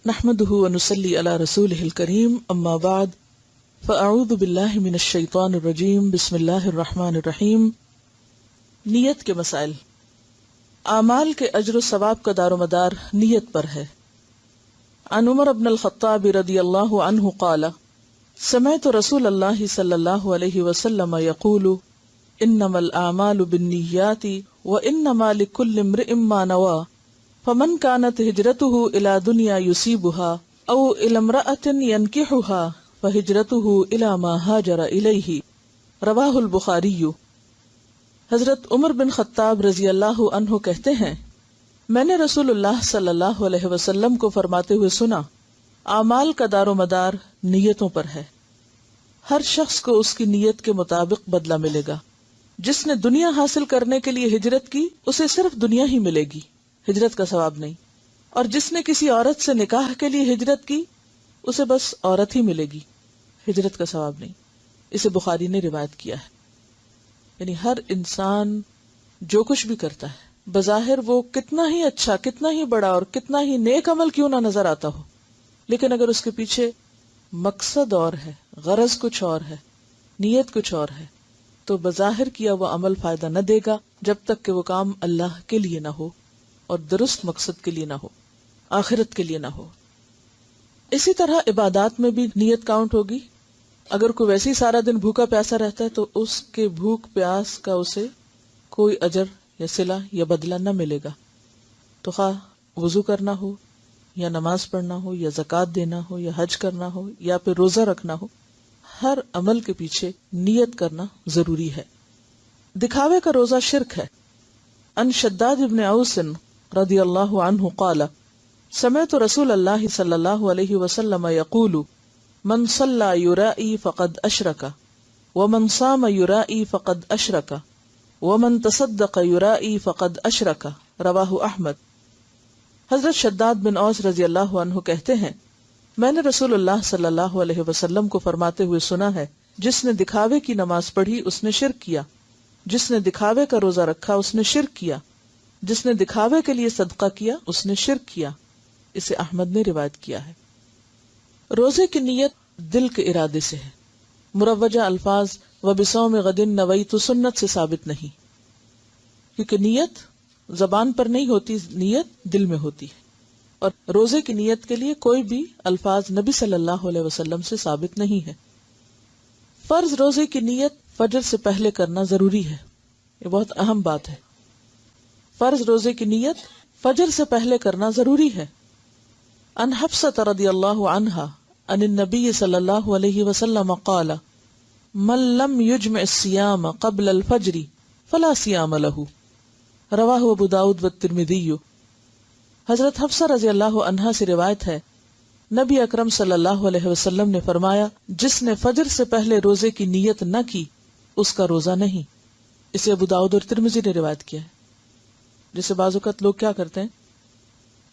نحمده ونصلي على رسوله الكريم اما بعد فاعوذ باللہ من الشیطان الرجیم بسم اللہ الرحمن الرحیم۔ نیت کے مسائل۔ اعمال کے اجر و ثواب کا دار و مدار نیت پر ہے۔ عن عمر بن الخطاب رضی اللہ عنہ قال سمعت رسول اللہ صلی اللہ علیہ وسلم یقول انما الاعمال بالنیات وانما لكل امرئ ما نوى فمن كانت هجرته الى دنیا يصيبها او الى امرأة ينكحها فهجرته الى ما هاجر الیہ، رواہ البخاری۔ حضرت عمر بن خطاب رضی اللہ عنہ کہتے ہیں میں نے رسول اللہ صلی اللہ علیہ وسلم کو فرماتے ہوئے سنا، اعمال کا دار و مدار نیتوں پر ہے، ہر شخص کو اس کی نیت کے مطابق بدلہ ملے گا۔ جس نے دنیا حاصل کرنے کے لیے ہجرت کی اسے صرف دنیا ہی ملے گی، ہجرت کا ثواب نہیں، اور جس نے کسی عورت سے نکاح کے لیے ہجرت کی اسے بس عورت ہی ملے گی، ہجرت کا ثواب نہیں۔ اسے بخاری نے روایت کیا ہے۔ یعنی ہر انسان جو کچھ بھی کرتا ہے بظاہر وہ کتنا ہی اچھا، کتنا ہی بڑا اور کتنا ہی نیک عمل کیوں نہ نظر آتا ہو، لیکن اگر اس کے پیچھے مقصد اور ہے، غرض کچھ اور ہے، نیت کچھ اور ہے، تو بظاہر کیا وہ عمل فائدہ نہ دے گا جب تک کہ وہ کام اللہ کے لیے نہ ہو اور درست مقصد کے لیے نہ ہو، آخرت کے لیے نہ ہو۔ اسی طرح عبادات میں بھی نیت کاؤنٹ ہوگی۔ اگر کوئی ویسے ہی سارا دن بھوکا پیاسا رہتا ہے تو اس کے بھوک پیاس کا اسے کوئی اجر یا صلہ یا بدلہ نہ ملے گا۔ تو خواہ وضو کرنا ہو یا نماز پڑھنا ہو یا زکوٰۃ دینا ہو یا حج کرنا ہو یا پھر روزہ رکھنا ہو، ہر عمل کے پیچھے نیت کرنا ضروری ہے۔ دکھاوے کا روزہ شرک ہے۔ ان شداد ابن اوس رضی اللہ عنہ قال سمعت رسول اللہ صلی اللہ علیہ وسلم یقول من صلی یرائی فقد اشرک ومن صام یرائی فقد اشرک ومن تصدق یرائی فقد اشرک، رواہ احمد۔ حضرت شداد بن اوس رضی اللہ عنہ کہتے ہیں میں نے رسول اللہ صلی اللہ علیہ وسلم کو فرماتے ہوئے سنا ہے، جس نے دکھاوے کی نماز پڑھی اس نے شرک کیا، جس نے دکھاوے کا روزہ رکھا اس نے شرک کیا، جس نے دکھاوے کے لیے صدقہ کیا اس نے شرک کیا۔ اسے احمد نے روایت کیا ہے۔ روزے کی نیت دل کے ارادے سے ہے۔ مروجہ الفاظ وبصوم غد نویت سنت سے ثابت نہیں، کیونکہ نیت زبان پر نہیں ہوتی، نیت دل میں ہوتی ہے، اور روزے کی نیت کے لیے کوئی بھی الفاظ نبی صلی اللہ علیہ وسلم سے ثابت نہیں ہے۔ فرض روزے کی نیت فجر سے پہلے کرنا ضروری ہے، یہ بہت اہم بات ہے۔ فرض روزے کی نیت فجر سے پہلے کرنا ضروری ہے۔ ان حفصۃ رضی اللہ عنہا ان النبی صلی اللہ علیہ وسلم قال من لم یجمع الصیام قبل الفجر فلا صیام له، رواہ ابو داؤد والترمذی۔ حضرت حفصہ رضی اللہ عنہا سے روایت ہے نبی اکرم صلی اللہ علیہ وسلم نے فرمایا جس نے فجر سے پہلے روزے کی نیت نہ کی اس کا روزہ نہیں۔ اسے ابو داؤد اور ترمذی نے روایت کیا ہے۔ جیسے بعض اوقات لوگ کیا کرتے ہیں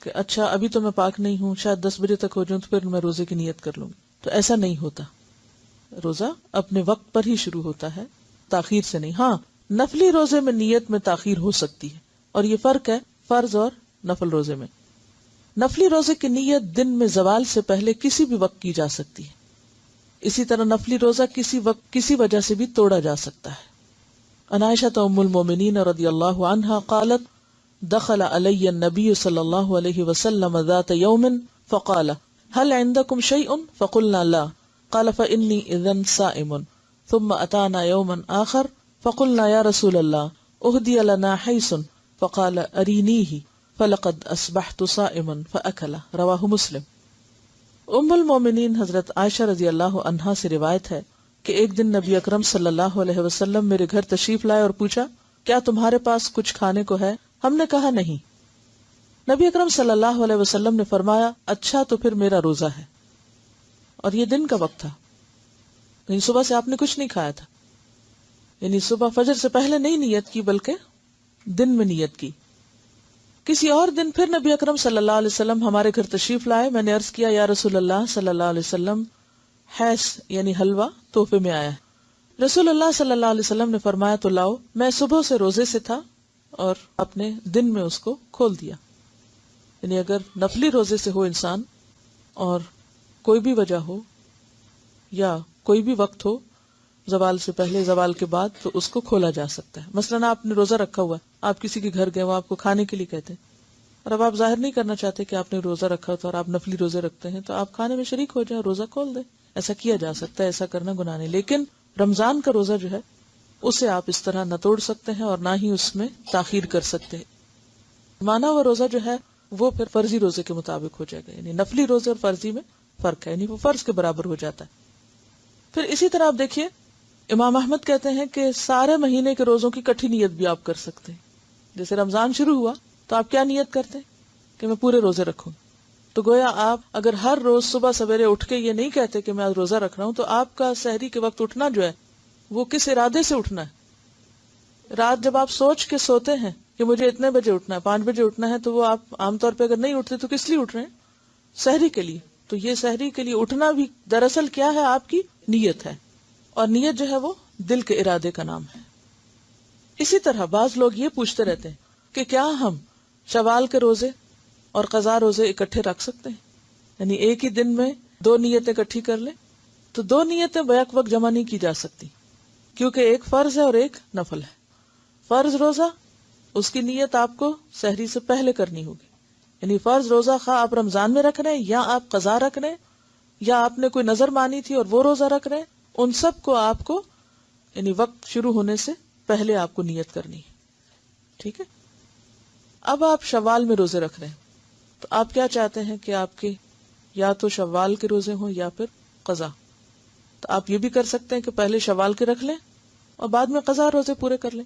کہ اچھا ابھی تو میں پاک نہیں ہوں، شاید 10 بجے تک ہو جاؤں تو پھر میں روزے کی نیت کر لوں گی، تو ایسا نہیں ہوتا۔ روزہ اپنے وقت پر ہی شروع ہوتا ہے، تاخیر سے نہیں۔ ہاں نفلی روزے میں نیت میں تاخیر ہو سکتی ہے، اور یہ فرق ہے فرض اور نفل روزے میں۔ نفلی روزے کی نیت دن میں زوال سے پہلے کسی بھی وقت کی جا سکتی ہے، اسی طرح نفلی روزہ کسی وقت کسی وجہ سے بھی توڑا جا سکتا ہے۔ عن عائشہ ام المومنین رضی اللہ عنہا قالت دخل علی النبی صلی اللہ علیہ وسلم ذات یوم فقال هل عندكم شيء فقلنا لا قال فإني إذن صائم ثم أتانا يوما آخر فقلنا يا رسول الله أهدي لنا حيث فقال أرينيه فلقد أصبحت صائما فأكل، رواہ مسلم۔ ام المومنین حضرت عائشہ رضی اللہ عنہا سے روایت ہے کہ ایک دن نبی اکرم صلی اللہ علیہ وسلم میرے گھر تشریف لائے اور پوچھا کیا تمہارے پاس کچھ کھانے کو ہے؟ ہم نے کہا نہیں۔ نبی اکرم صلی اللہ علیہ وسلم نے فرمایا اچھا تو پھر میرا روزہ ہے، اور یہ دن کا وقت تھا، یعنی صبح سے آپ نے کچھ نہیں کھایا تھا، یعنی صبح فجر سے پہلے نہیں نیت کی بلکہ دن میں نیت کی۔ کسی اور دن پھر نبی اکرم صلی اللہ علیہ وسلم ہمارے گھر تشریف لائے، میں نے عرض کیا یا رسول اللہ صلی اللہ علیہ وسلم حیث یعنی حلوہ تحفے میں آیا ہے۔ رسول اللہ صلی اللہ علیہ وسلم نے فرمایا تو لاؤ۔ میں صبح سے روزے سے تھا اور اپنے دن میں اس کو کھول دیا۔ یعنی اگر نفلی روزے سے ہو انسان اور کوئی بھی وجہ ہو یا کوئی بھی وقت ہو، زوال سے پہلے زوال کے بعد، تو اس کو کھولا جا سکتا ہے. مثلاً آپ نے روزہ رکھا ہوا ہے، آپ کسی کے گھر گئے، وہ آپ کو کھانے کے لیے کہتے ہیں، اور اب آپ ظاہر نہیں کرنا چاہتے کہ آپ نے روزہ رکھا تو، اور آپ نفلی روزے رکھتے ہیں، تو آپ کھانے میں شریک ہو جائیں، روزہ کھول دیں. ایسا کیا جا سکتا ہے، ایسا کرنا گناہ نہیں. لیکن رمضان کا روزہ جو ہے اسے آپ اس طرح نہ توڑ سکتے ہیں اور نہ ہی اس میں تاخیر کر سکتے ہیں. مانا ہوا روزہ جو ہے وہ پھر فرضی روزے کے مطابق ہو جائے گا، یعنی نفلی روزے اور فرضی میں فرق ہے، یعنی وہ فرض کے برابر ہو جاتا ہے. پھر اسی طرح آپ دیکھیے، امام احمد کہتے ہیں کہ سارے مہینے کے روزوں کی کٹھی نیت بھی آپ کر سکتے ہیں. جیسے رمضان شروع ہوا تو آپ کیا نیت کرتے ہیں کہ میں پورے روزے رکھوں. تو گویا آپ اگر ہر روز صبح سویرے اٹھ کے یہ نہیں کہتے کہ میں آج روزہ رکھ رہا ہوں، تو آپ کا سحری کے وقت اٹھنا جو ہے وہ کس ارادے سے اٹھنا ہے. رات جب آپ سوچ کے سوتے ہیں کہ مجھے اتنے بجے اٹھنا ہے، 5 بجے اٹھنا ہے، تو وہ آپ عام طور پہ اگر نہیں اٹھتے تو کس لیے اٹھ رہے ہیں؟ سحری کے لیے. تو یہ سحری کے لیے اٹھنا بھی دراصل کیا ہے؟ آپ کی نیت ہے، اور نیت جو ہے وہ دل کے ارادے کا نام ہے. اسی طرح بعض لوگ یہ پوچھتے رہتے ہیں کہ کیا ہم شوال کے روزے اور قضا روزے اکٹھے رکھ سکتے ہیں، یعنی ایک ہی دن میں 2 نیتیں اکٹھی کر لیں؟ تو 2 نیتیں بیک وقت جمع نہیں کی جا سکتی، کیونکہ ایک فرض ہے اور ایک نفل ہے. فرض روزہ اس کی نیت آپ کو سحری سے پہلے کرنی ہوگی، یعنی فرض روزہ خواہ آپ رمضان میں رکھ رہے ہیں یا آپ قضا رکھ رہے ہیں یا آپ نے کوئی نظر مانی تھی اور وہ روزہ رکھ رہے ہیں، ان سب کو آپ کو یعنی وقت شروع ہونے سے پہلے آپ کو نیت کرنی ہے. ٹھیک ہے. اب آپ شوال میں روزے رکھ رہے ہیں، تو آپ کیا چاہتے ہیں کہ آپ کے یا تو شوال کے روزے ہوں یا پھر قضا. تو آپ یہ بھی کر سکتے ہیں کہ پہلے شوال کے رکھ لیں اور بعد میں قضا روزے پورے کر لیں،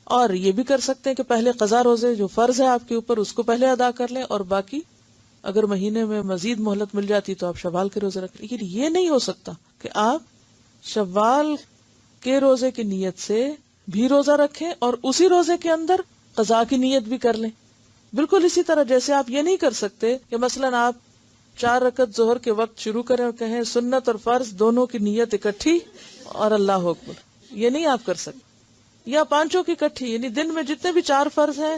اور یہ بھی کر سکتے ہیں کہ پہلے قضا روزے جو فرض ہے آپ کے اوپر اس کو پہلے ادا کر لیں، اور باقی اگر مہینے میں مزید مہلت مل جاتی تو آپ شوال کے روزے رکھ لیں. لیکن یہ نہیں ہو سکتا کہ آپ شوال کے روزے کی نیت سے بھی روزہ رکھیں اور اسی روزے کے اندر قضا کی نیت بھی کر لیں. بالکل اسی طرح جیسے آپ یہ نہیں کر سکتے کہ مثلاً آپ 4 رکعت ظہر کے وقت شروع کریں اور کہیں سنت اور فرض دونوں کی نیت اکٹھی اور اللہ اکبر، یہ نہیں آپ کر سکتے. یا 5 کی اکٹھی، یعنی دن میں جتنے بھی 4 فرض ہیں،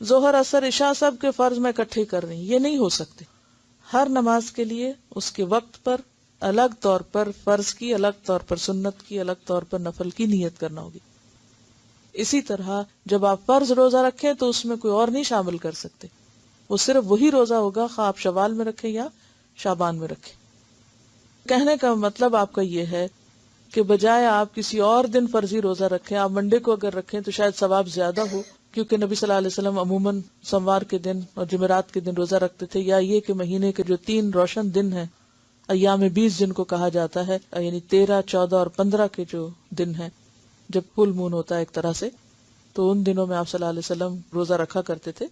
ظہر اثر عشاء، سب کے فرض میں اکٹھے کر رہی ہیں، یہ نہیں ہو سکتے. ہر نماز کے لیے اس کے وقت پر الگ طور پر فرض کی، الگ طور پر سنت کی، الگ طور پر نفل کی نیت کرنا ہوگی. اسی طرح جب آپ فرض روزہ رکھیں تو اس میں کوئی اور نہیں شامل کر سکتے، وہ صرف وہی روزہ ہوگا خواہ آپ شوال میں رکھیں یا شعبان میں رکھیں. کہنے کا مطلب آپ کا یہ ہے کہ بجائے آپ کسی اور دن فرضی روزہ رکھیں، آپ منڈے کو اگر رکھیں تو شاید ثواب زیادہ ہو، کیونکہ نبی صلی اللہ علیہ وسلم عموماً سوموار کے دن اور جمعرات کے دن روزہ رکھتے تھے. یا یہ کہ مہینے کے جو 3 روشن دن ہیں، ایام 20 جن کو کہا جاتا ہے، یعنی 13، 14 اور 15 کے جو دن ہیں جب فل مون ہوتا ہے ایک طرح سے، تو ان دنوں میں آپ صلی اللہ علیہ وسلم روزہ رکھا کرتے تھے.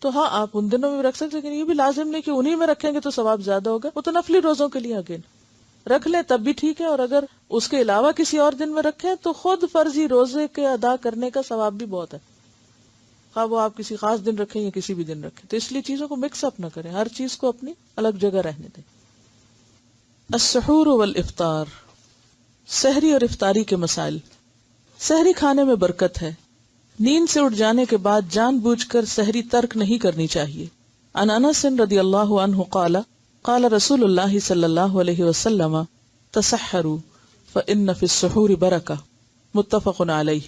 تو ہاں آپ ان دنوں میں بھی رکھ سکتے، لیکن یہ بھی لازم نہیں کہ انہی میں رکھیں گے تو ثواب زیادہ ہوگا. وہ تو نفلی روزوں کے لیے اگین رکھ لیں تب بھی ٹھیک ہے، اور اگر اس کے علاوہ کسی اور دن میں رکھیں تو خود فرضی روزے کے ادا کرنے کا ثواب بھی بہت ہے، خواہ وہ آپ کسی خاص دن رکھیں یا کسی بھی دن رکھیں. تو اس لیے چیزوں کو مکس اپ نہ کریں، ہر چیز کو اپنی الگ جگہ رہنے دیں. السحور والافطار، سحری اور افطاری کے مسائل. سحری کھانے میں برکت ہے. نیند سے اٹھ جانے کے بعد جان بوجھ کر سحری ترک نہیں کرنی چاہیے. عن انس رضی اللہ عنہ قال قال رسول اللہ صلی اللہ علیہ وسلم تسحروا فإن فی السحور برکہ، متفق علیہ.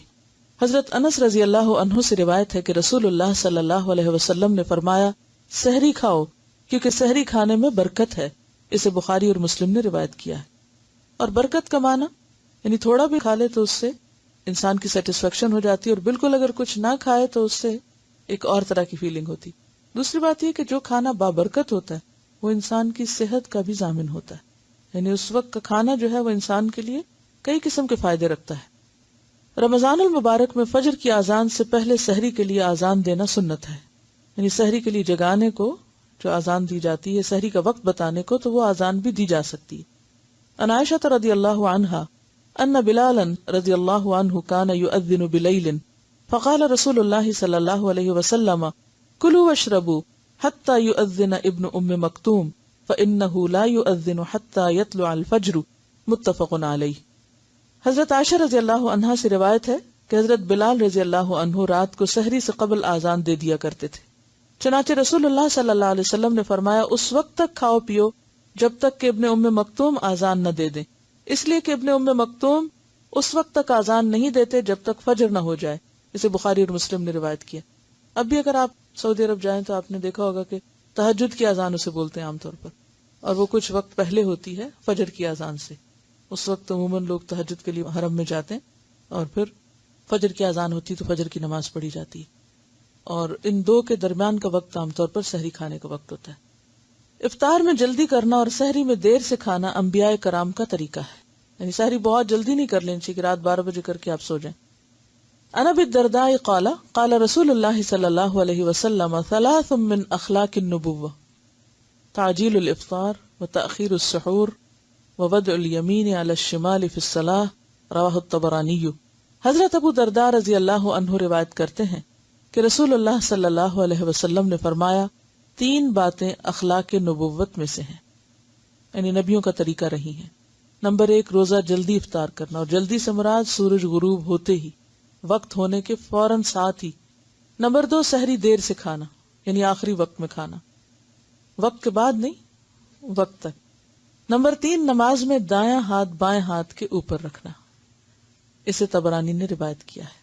حضرت انس رضی اللہ عنہ سے روایت ہے کہ رسول اللہ صلی اللہ علیہ وسلم نے فرمایا سحری کھاؤ کیونکہ سحری کھانے میں برکت ہے. اسے بخاری اور مسلم نے روایت کیا ہے. اور برکت کا معنی یعنی تھوڑا بھی کھا لے تو اس سے انسان کی سیٹسفیکشن ہو جاتی ہے، اور بالکل اگر کچھ نہ کھائے تو اس سے ایک اور طرح کی فیلنگ ہوتی. دوسری بات یہ کہ جو کھانا بابرکت ہوتا ہے وہ انسان کی صحت کا بھی ضامن ہوتا ہے، یعنی اس وقت کا کھانا جو ہے وہ انسان کے لیے کئی قسم کے فائدے رکھتا ہے. رمضان المبارک میں فجر کی اذان سے پہلے سحری کے لیے اذان دینا سنت ہے، یعنی سحری کے لیے جگانے کو جو اذان دی جاتی ہے، سحری کا وقت بتانے کو، تو وہ اذان بھی دی جا سکتی ہے. عن عائشہ رضی اللہ عنہا ان بلالا رضی اللہ عنہ كان يؤذن بليل فقال رسول اللہ صلی اللہ علیہ وسلم كلوا واشربوا حتى يؤذن ابن ام مکتوم فإنه لا يؤذن حتى يطلع الفجر، متفق علیہ. حضرت عائشہ رضی اللہ عنہا سے روایت ہے کہ حضرت بلال رضی اللہ عنہ رات کو سحری سے قبل اذان دے دیا کرتے تھے. چنانچہ رسول اللہ صلی اللہ علیہ وسلم نے فرمایا اس وقت تک کھاؤ پیو جب تک کہ ابن ام مکتوم آذان نہ دے دیں، اس لیے کہ ابن ام مکتوم اس وقت تک آذان نہیں دیتے جب تک فجر نہ ہو جائے. اسے بخاری اور مسلم نے روایت کیا. اب بھی اگر آپ سعودی عرب جائیں تو آپ نے دیکھا ہوگا کہ تہجد کی اذان اسے بولتے ہیں عام طور پر، اور وہ کچھ وقت پہلے ہوتی ہے فجر کی اذان سے. اس وقت عموماً لوگ تہجد کے لیے حرم میں جاتے ہیں اور پھر فجر کی اذان ہوتی تو فجر کی نماز پڑھی جاتی ہے، اور ان دو کے درمیان کا وقت عام طور پر سحری کھانے کا وقت ہوتا ہے. افطار میں جلدی کرنا اور سحری میں دیر سے کھانا انبیاء کرام کا طریقہ ہے، یعنی سحری بہت جلدی نہیں کر لینی چاہیے کہ رات 12 بجے کر کے آپ سو جائیں. عن ابی الدرداء قال قال رسول اللہ صلی اللہ علیہ وسلم ثلاث من اخلاق النبوة تعجیل الافطار وتأخیر السحور ووضع الیمین علی الشمال فی الصلاة رواہ الطبرانی. حضرت ابو درداء رضی اللہ عنہ روایت کرتے ہیں کہ رسول اللہ صلی اللہ علیہ وسلم نے فرمایا 3 باتیں اخلاق نبوت میں سے ہیں، یعنی نبیوں کا طریقہ رہی ہیں. نمبر 1 روزہ جلدی افطار کرنا، اور جلدی سے مراد سورج غروب ہوتے ہی، وقت ہونے کے فوراً ساتھ ہی. نمبر 2 سحری دیر سے کھانا، یعنی آخری وقت میں کھانا، وقت کے بعد نہیں، وقت تک. نمبر 3 نماز میں دایاں ہاتھ بائیں ہاتھ کے اوپر رکھنا. اسے طبرانی نے روایت کیا ہے.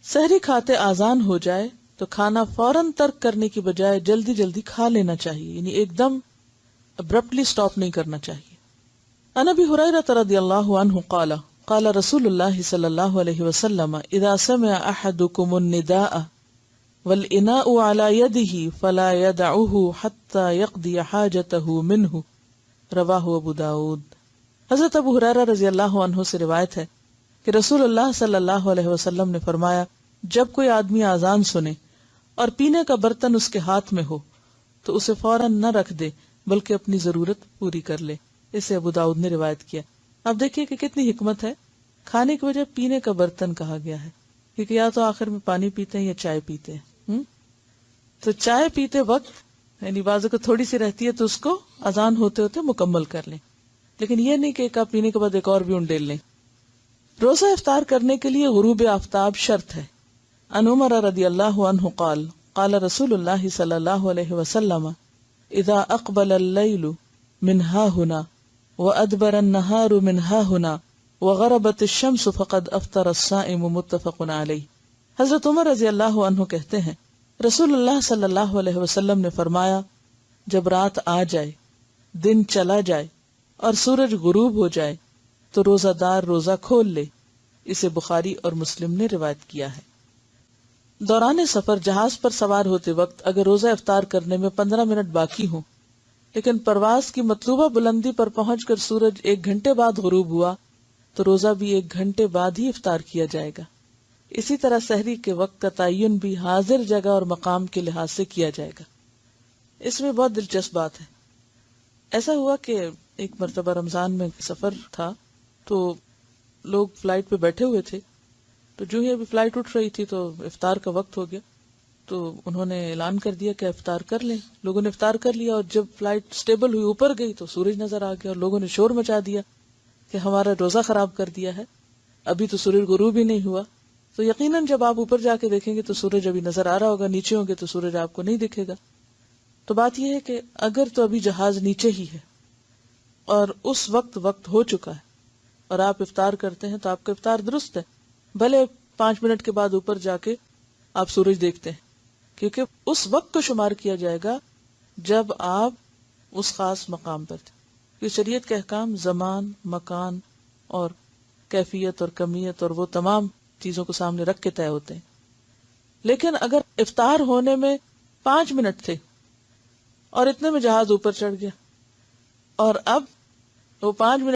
سحری کھاتے آذان ہو جائے تو کھانا فوراً ترک کرنے کی بجائے جلدی جلدی کھا لینا چاہیے، یعنی ایک دم ابرپٹلی سٹاپ نہیں کرنا چاہیے. عن ابی ہریرہ رضی اللہ عنہ قال قال رسول اللہ صلی اللہ علیہ وسلم اذا سمع احدکم النداء والاناء على يده فلا يدعه حتى يقضي حاجته منه رواہ ابو داود. حضرت ابو ہریرہ رضی اللہ عنہ سے روایت ہے کہ رسول اللہ صلی اللہ علیہ وسلم نے فرمایا جب کوئی آدمی آذان سنے اور پینے کا برتن اس کے ہاتھ میں ہو تو اسے فوراً نہ رکھ دے بلکہ اپنی ضرورت پوری کر لے. اسے ابو داؤد نے روایت کیا. اب دیکھیے کہ کتنی حکمت ہے، کھانے کی وجہ پینے کا برتن کہا گیا ہے، کیونکہ یا تو آخر میں پانی پیتے ہیں یا چائے پیتے ہیں. تو چائے پیتے وقت یعنی بازو کو تھوڑی سی رہتی ہے تو اس کو اذان ہوتے ہوتے مکمل کر لیں، لیکن یہ نہیں کہ ایک آپ پینے کے بعد ایک اور بھی انڈیل لیں. روزہ افطار کرنے کے لیے غروب آفتاب شرط ہے. عن عمر رضی اللہ عنہ قال قال رسول اللہ صلی اللہ علیہ وسلم اذا اقبل اللیل من ها هنا وادبر النهار من ها هنا وغربت الشمس فقد افطر الصائم متفق علیہ. حضرت عمر رضی اللہ عنہ کہتے ہیں رسول اللہ صلی اللہ علیہ وسلم نے فرمایا جب رات آ جائے، دن چلا جائے اور سورج غروب ہو جائے تو روزہ دار روزہ کھول لے. اسے بخاری اور مسلم نے روایت کیا ہے. دوران سفر جہاز پر سوار ہوتے وقت اگر روزہ افطار کرنے میں 15 منٹ باقی ہوں لیکن پرواز کی مطلوبہ بلندی پر پہنچ کر سورج 1 گھنٹے بعد غروب ہوا تو روزہ بھی 1 گھنٹے بعد ہی افطار کیا جائے گا. اسی طرح سحری کے وقت کا تعین بھی حاضر جگہ اور مقام کے لحاظ سے کیا جائے گا. اس میں بہت دلچسپ بات ہے. ایسا ہوا کہ ایک مرتبہ رمضان میں سفر تھا تو لوگ فلائٹ پہ بیٹھے ہوئے تھے، تو جو ہی ابھی فلائٹ اٹھ رہی تھی تو افطار کا وقت ہو گیا، تو انہوں نے اعلان کر دیا کہ افطار کر لیں. لوگوں نے افطار کر لیا اور جب فلائٹ سٹیبل ہوئی اوپر گئی تو سورج نظر آ گیا اور لوگوں نے شور مچا دیا کہ ہمارا روزہ خراب کر دیا ہے، ابھی تو سورج غروب ہی نہیں ہوا. تو یقیناً جب آپ اوپر جا کے دیکھیں گے تو سورج ابھی نظر آ رہا ہوگا، نیچے ہوں گے تو سورج آپ کو نہیں دکھے گا. تو بات یہ ہے کہ اگر تو ابھی جہاز نیچے ہی ہے اور اس وقت ہو چکا ہے اور آپ افطار کرتے ہیں تو آپ کا افطار درست ہے، بھلے 5 منٹ کے بعد اوپر جا کے آپ سورج دیکھتے ہیں، کیونکہ اس وقت کو شمار کیا جائے گا جب آپ اس خاص مقام پر تھے. کہ شریعت کے احکام زمان، مکان اور کیفیت اور کمیت اور وہ تمام چیزوں کو سامنے رکھ کے طے ہوتے ہیں. لیکن اگر افطار ہونے میں 5 منٹ تھے اور اتنے میں جہاز اوپر چڑھ گیا اور اب وہ 5 منٹ